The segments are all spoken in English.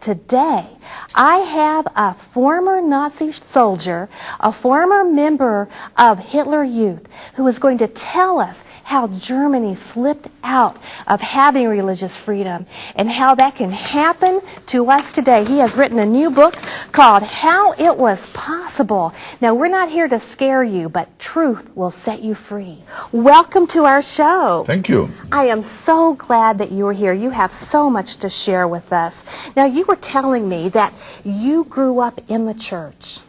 that today I have a former Nazi soldier, a former member of Hitler Youth, who is going to tell us how Germany slipped out of having religious freedom and how that can happen to us today. He has written a new book called How It Was Possible. Now, we're not here to scare you, but truth will set you free. Welcome to our show. Thank you. I am so glad that you are here. You have so much to share with us. Now, you were telling me that you grew up in the church.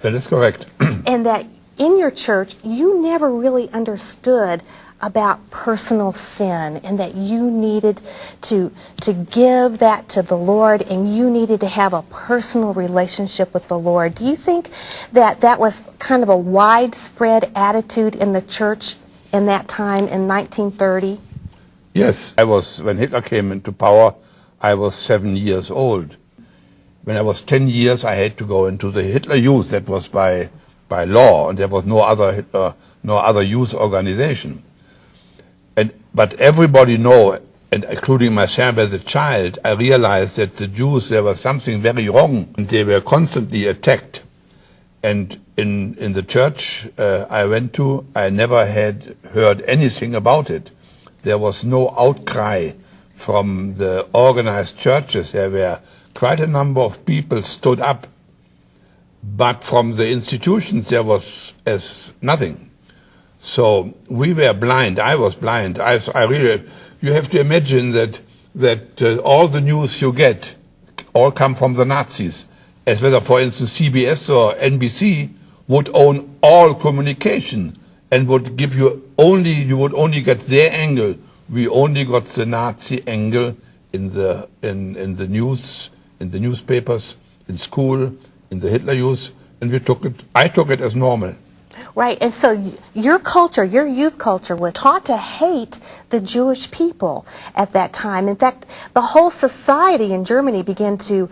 That is correct. And that in your church, you never really understood about personal sin, and that you needed to give that to the Lord, and you needed to have a personal relationship with the Lord. Do you think that that was kind of a widespread attitude in the church in that time in 1930? Yes. When Hitler came into power, I was 7 years old. When I was 10 years, I had to go into the Hitler Youth. That was by law, and there was no other youth organization. But everybody know, and including myself as a child, I realized that the Jews, there was something very wrong, and they were constantly attacked. And in the church I went to, I never had heard anything about it. There was no outcry from the organized churches. There were quite a number of people stood up, but from the institutions there was as nothing. So we were blind. I was blind. I really, you have to imagine that all the news you get all come from the Nazis. As whether, for instance, CBS or NBC would own all communication and would give you would only get their angle. We only got the Nazi angle in the news, in the newspapers, in school, in the Hitler Youth, and I took it as normal. Right, and so your culture, your youth culture, was taught to hate the Jewish people at that time. In fact, the whole society in Germany began to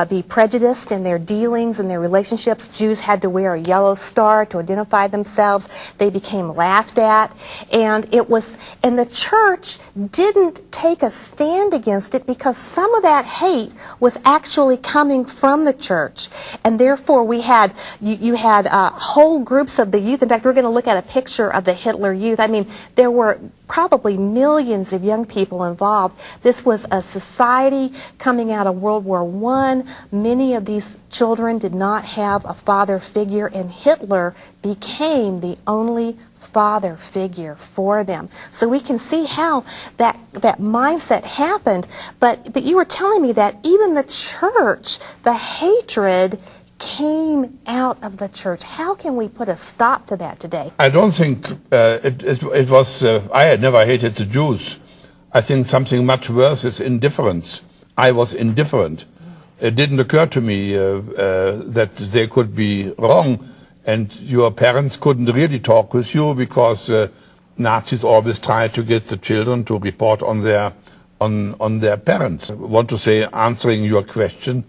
be prejudiced in their dealings and their relationships. Jews had to wear a yellow star to identify themselves. They became laughed at, and the church didn't take a stand against it because some of that hate was actually coming from the church, and therefore you had whole groups of the youth. In fact, we're going to look at a picture of the Hitler Youth. I mean, there were probably millions of young people involved. This was a society coming out of World War I. Many of these children did not have a father figure, and Hitler became the only father figure for them. So we can see how that mindset happened. But you were telling me that even the church, the hatred came out of the church. How can we put a stop to that today? I don't think it was, I had never hated the Jews. I think something much worse is indifference. I was indifferent. It didn't occur to me that they could be wrong, and your parents couldn't really talk with you because Nazis always tried to get the children to report on their parents. I want to say, answering your question,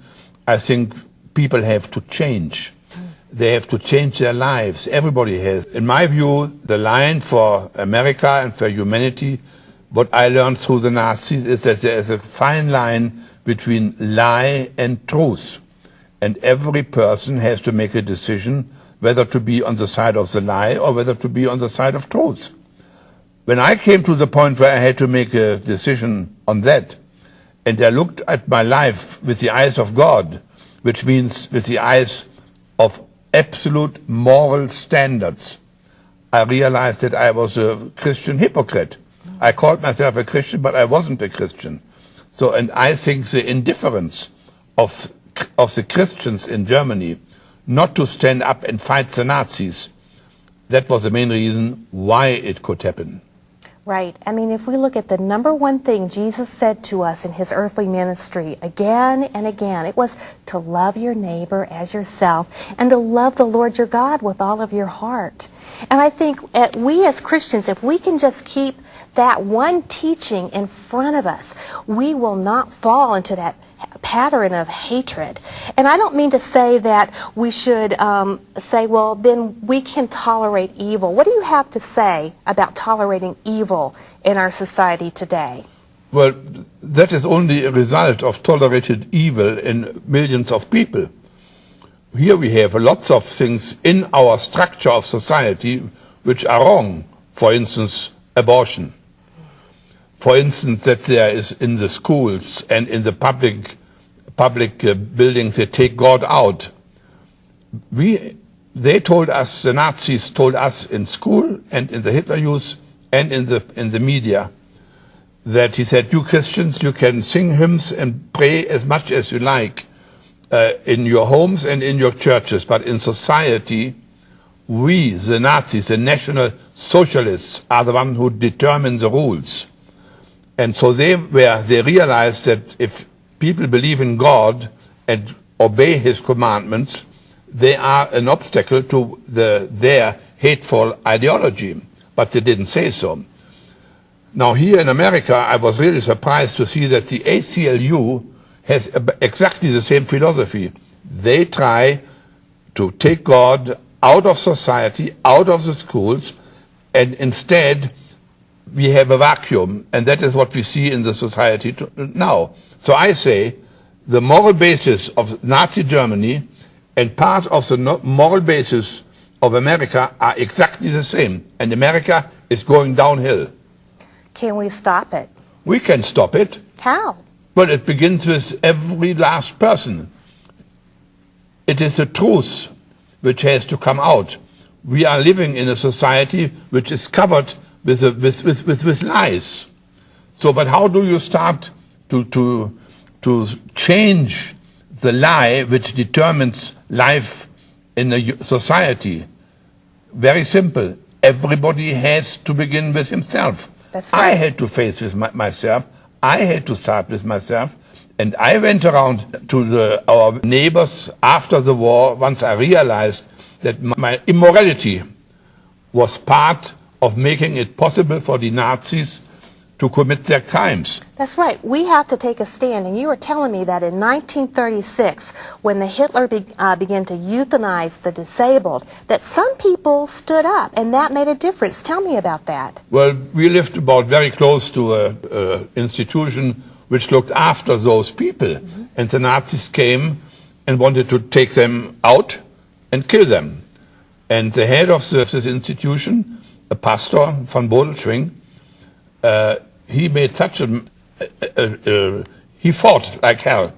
I think people have to change. They have to change their lives. Everybody has. In my view, the line for America and for humanity, what I learned through the Nazis, is that there is a fine line between lie and truth. And every person has to make a decision whether to be on the side of the lie or whether to be on the side of truth. When I came to the point where I had to make a decision on that, and I looked at my life with the eyes of God, which means with the eyes of absolute moral standards, I realized that I was a Christian hypocrite. I called myself a Christian, but I wasn't a Christian. So, and I think the indifference of the Christians in Germany not to stand up and fight the Nazis, that was the main reason why it could happen. Right. I mean, if we look at the number one thing Jesus said to us in his earthly ministry again and again, it was to love your neighbor as yourself and to love the Lord your God with all of your heart. And I think we as Christians, if we can just keep that one teaching in front of us, we will not fall into that pattern of hatred. And I don't mean to say that we should say, well, then we can tolerate evil. What do you have to say about tolerating evil in our society today? Well, that is only a result of tolerated evil in millions of people. Here we have lots of things in our structure of society which are wrong. For instance, abortion. For instance, that there is in the schools and in the public buildings, they take God out. They told us, the Nazis told us in school and in the Hitler Youth and in the media, that he said, you Christians, you can sing hymns and pray as much as you like in your homes and in your churches, but in society, we, the Nazis, the National Socialists, are the ones who determine the rules. And so they realized that if people believe in God and obey his commandments, they are an obstacle to their hateful ideology. But they didn't say so. Now here in America, I was really surprised to see that the ACLU has exactly the same philosophy. They try to take God out of society, out of the schools, and instead we have a vacuum, and that is what we see in the society now. So I say the moral basis of Nazi Germany and part of the moral basis of America are exactly the same, and America is going downhill. Can we stop it? We can stop it. How? Well, it begins with every last person. It is the truth which has to come out. We are living in a society which is covered with lies. So, but how do you start to change the lie which determines life in a society? Very simple. Everybody has to begin with himself. That's right. I had to face with myself. I had to start with myself. And I went around to our neighbors after the war once I realized that my immorality was part of making it possible for the Nazis to commit their crimes. That's right. We have to take a stand. And you were telling me that in 1936, when the Hitler began to euthanize the disabled, that some people stood up, and that made a difference. Tell me about that. Well, we lived about very close to an institution which looked after those people. And the Nazis came and wanted to take them out and kill them. And the head of this institution, a pastor von Bodelschwing, he made such he fought like hell.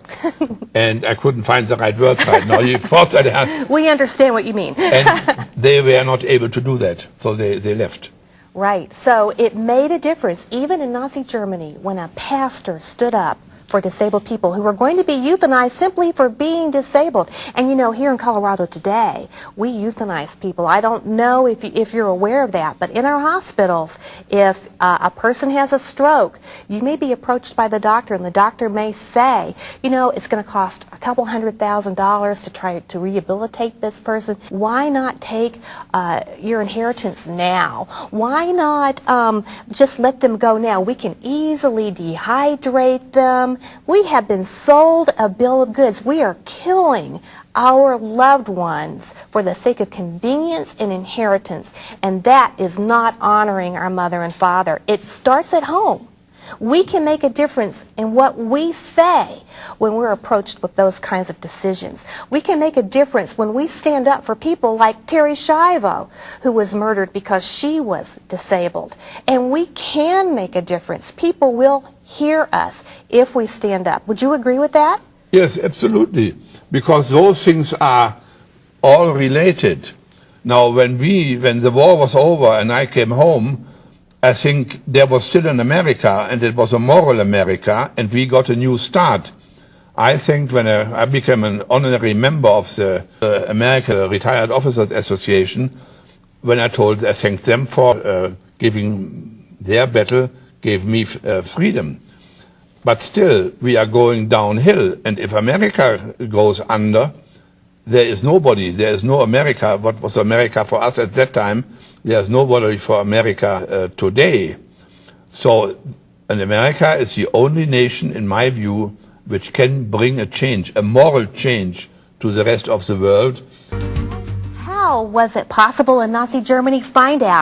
And I couldn't find the right words right now. He fought like hell. We understand what you mean. And they were not able to do that, so they left. Right. So it made a difference, even in Nazi Germany, when a pastor stood up for disabled people who were going to be euthanized simply for being disabled. And you know, here in Colorado today, we euthanize people. I don't know if you're aware of that, but in our hospitals, if a person has a stroke, you may be approached by the doctor, and the doctor may say, you know, it's going to cost a couple $100,000 to try to rehabilitate this person. Why not take your inheritance now? Why not just let them go now? We can easily dehydrate them. We have been sold a bill of goods. We are killing our loved ones for the sake of convenience and inheritance, and that is not honoring our mother and father. It starts at home. We can make a difference in what we say when we're approached with those kinds of decisions. We can make a difference when we stand up for people like Terry Schiavo, who was murdered because she was disabled. And we can make a difference. People will hear us if we stand up. Would you agree with that? Yes, absolutely. Because those things are all related. Now, when the war was over and I came home, I think there was still an America, and it was a moral America, and we got a new start. I think when I became an honorary member of the American Retired Officers Association, when I thanked them for giving their battle, gave me freedom. But still, we are going downhill, and if America goes under, there is nobody, there is no America. What was America for us at that time? There's nobody for America today. So, and America is the only nation, in my view, which can bring a change, a moral change to the rest of the world. How was it possible in Nazi Germany? Find out.